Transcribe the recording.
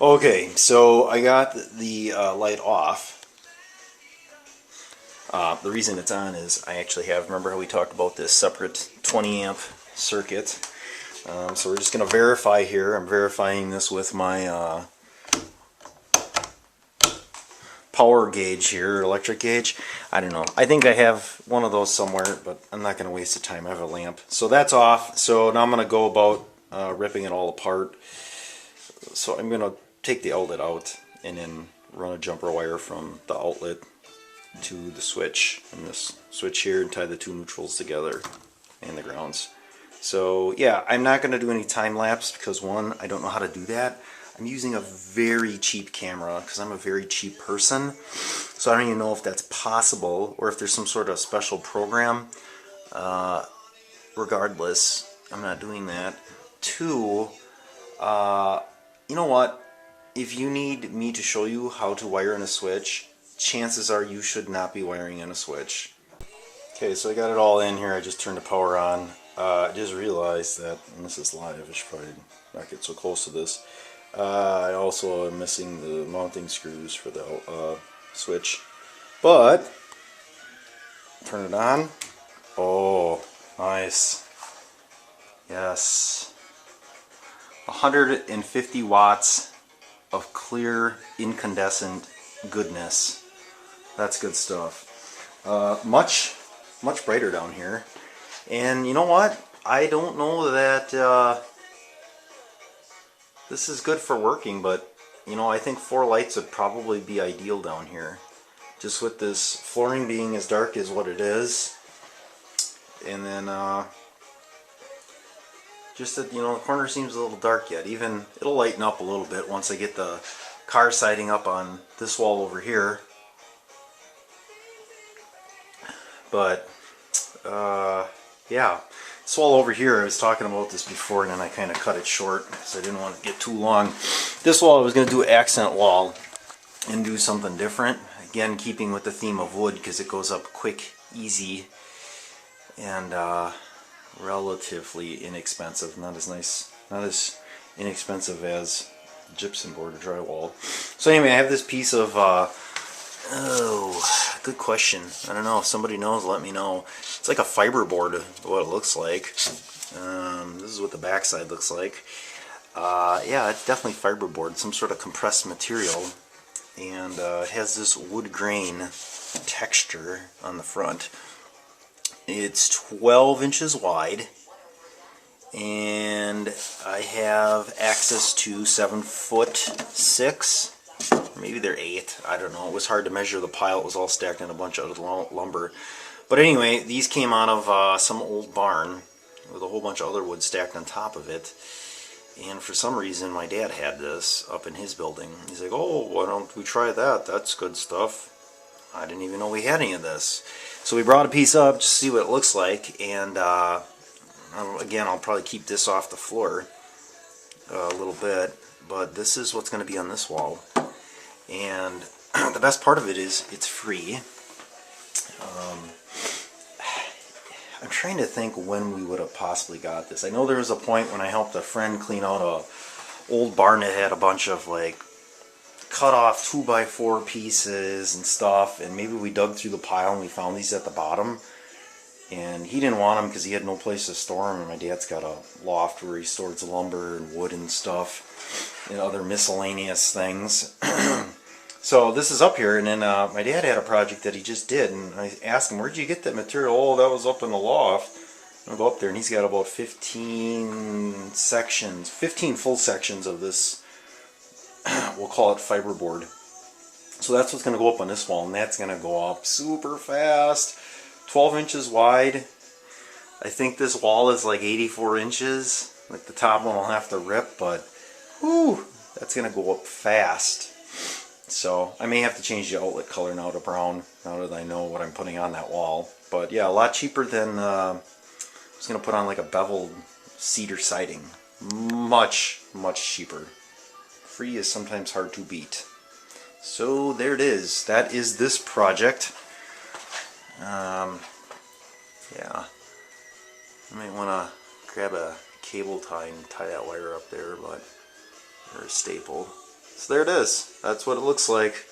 Okay, so I got the light off. The reason it's on is I actually have, remember how we talked about this separate 20 amp circuit? So we're just going to verify here. I'm verifying this with my power gauge here, electric gauge. I don't know. I think I have one of those somewhere, but I'm not going to waste the time. I have a lamp. So that's off. So now I'm going to go about ripping it all apart. So I'm going to take the outlet out and then run a jumper wire from the outlet to the switch and this switch here and tie the two neutrals together and the grounds. So yeah, I'm not going to do any time lapse because one, I don't know how to do that. I'm using a very cheap camera because I'm a very cheap person, so I don't even know if that's possible or if there's some sort of special program. Regardless, I'm not doing that. Two, you know what? If you need me to show you how to wire in a switch, chances are you should not be wiring in a switch. Okay, so I got it all in here. I just turned the power on. I just realized that, and this is live, I should probably not get so close to this. I also am missing the mounting screws for the switch. But, turn it on. Oh, nice. Yes. 150 watts of clear incandescent goodness. That's good stuff. Much brighter down here. And you know what? I don't know that this is good for working, but you know, I think 4 lights would probably be ideal down here. Just with this flooring being as dark as what it is. And then just that, you know, the corner seems a little dark yet. Even it'll lighten up a little bit once I get the car siding up on this wall over here. But yeah, this wall over here, I was talking about this before and then I kind of cut it short because I didn't want to get too long. This wall I was going to do an accent wall and do something different. Again, keeping with the theme of wood because it goes up quick, easy, and relatively inexpensive. Not as inexpensive as gypsum board or drywall. So anyway, I have this piece of oh, good question. I don't know if somebody knows, let me know. It's like a fiberboard, what it looks like. This is what the backside looks like. Yeah, it's definitely fiberboard, some sort of compressed material, and it has this wood grain texture on the front. It's 12 inches wide, and I have access to 7'6". Maybe they're 8. I don't know. It was hard to measure the pile. It was all stacked in a bunch of lumber. But anyway, these came out of some old barn with a whole bunch of other wood stacked on top of it. And for some reason, my dad had this up in his building. He's like, oh, why don't we try that? That's good stuff. I didn't even know we had any of this. So we brought a piece up to see what it looks like. And again, I'll probably keep this off the floor a little bit. But this is what's going to be on this wall. And the best part of it is it's free. I'm trying to think when we would have possibly got this. I know there was a point when I helped a friend clean out a old barn that had a bunch of like cut off 2x4 pieces and stuff, and maybe we dug through the pile and we found these at the bottom. And he didn't want them because he had no place to store them, and my dad's got a loft where he stores lumber and wood and stuff and other miscellaneous things. So this is up here, and then my dad had a project that he just did, and I asked him, where'd you get that material? Oh, that was up in the loft. I'll go up there, and he's got about 15 sections, 15 full sections of this, we'll call it fiberboard. So that's what's going to go up on this wall, and that's going to go up super fast. 12 inches wide. I think this wall is like 84 inches. Like the top one will have to rip, but whew, that's going to go up fast. So I may have to change the outlet color now to brown, now that I know what I'm putting on that wall. But yeah, a lot cheaper than I was going to put on like a beveled cedar siding. Much cheaper. Free is sometimes hard to beat. So there it is. That is this project. Yeah. I might want to grab a cable tie and tie that wire up there, but or a staple. So there it is. That's what it looks like.